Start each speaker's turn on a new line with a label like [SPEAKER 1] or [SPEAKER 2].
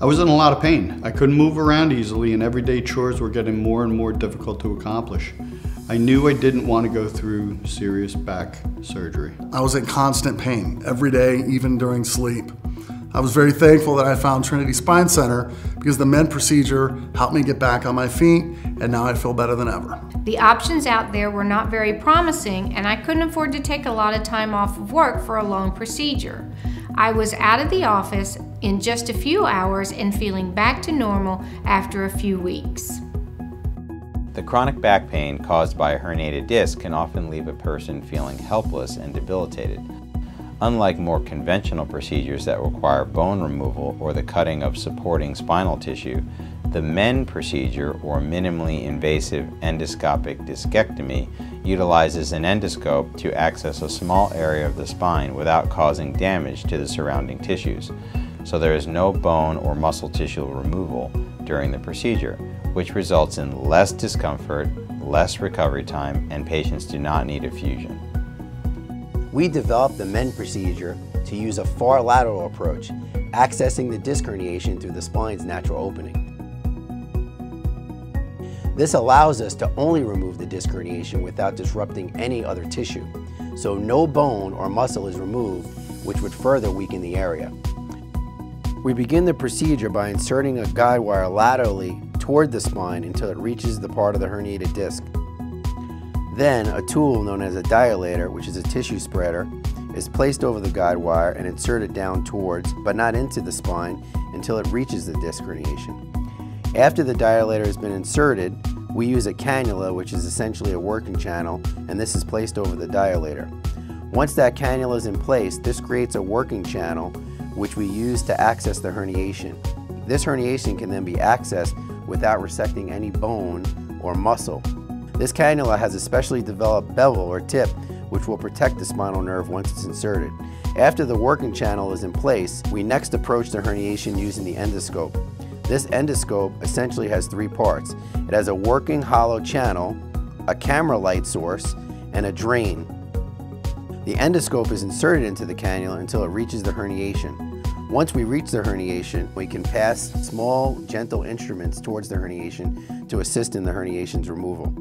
[SPEAKER 1] I was in a lot of pain. I couldn't move around easily, and everyday chores were getting more and more difficult to accomplish. I knew I didn't want to go through serious back surgery.
[SPEAKER 2] I was in constant pain every day, even during sleep. I was very thankful that I found Trinity Spine Center because the MEND procedure helped me get back on my feet, and now I feel better than ever.
[SPEAKER 3] The options out there were not very promising, and I couldn't afford to take a lot of time off of work for a long procedure. I was out of the office in just a few hours and feeling back to normal after a few weeks.
[SPEAKER 4] The chronic back pain caused by a herniated disc can often leave a person feeling helpless and debilitated. Unlike more conventional procedures that require bone removal or the cutting of supporting spinal tissue, the MEND procedure, or minimally invasive endoscopic discectomy, utilizes an endoscope to access a small area of the spine without causing damage to the surrounding tissues. So there is no bone or muscle tissue removal during the procedure, which results in less discomfort, less recovery time, and patients do not need a fusion.
[SPEAKER 5] We developed the MEND procedure to use a far lateral approach, accessing the disc herniation through the spine's natural opening. This allows us to only remove the disc herniation without disrupting any other tissue, so no bone or muscle is removed, which would further weaken the area. We begin the procedure by inserting a guide wire laterally toward the spine until it reaches the part of the herniated disc. Then, a tool known as a dilator, which is a tissue spreader, is placed over the guide wire and inserted down towards, but not into the spine, until it reaches the disc herniation. After the dilator has been inserted, we use a cannula, which is essentially a working channel, and this is placed over the dilator. Once that cannula is in place, this creates a working channel, which we use to access the herniation. This herniation can then be accessed without resecting any bone or muscle. This cannula has a specially developed bevel or tip which will protect the spinal nerve once it's inserted. After the working channel is in place, we next approach the herniation using the endoscope. This endoscope essentially has three parts. It has a working hollow channel, a camera light source, and a drain. The endoscope is inserted into the cannula until it reaches the herniation. Once we reach the herniation, we can pass small, gentle instruments towards the herniation to assist in the herniation's removal.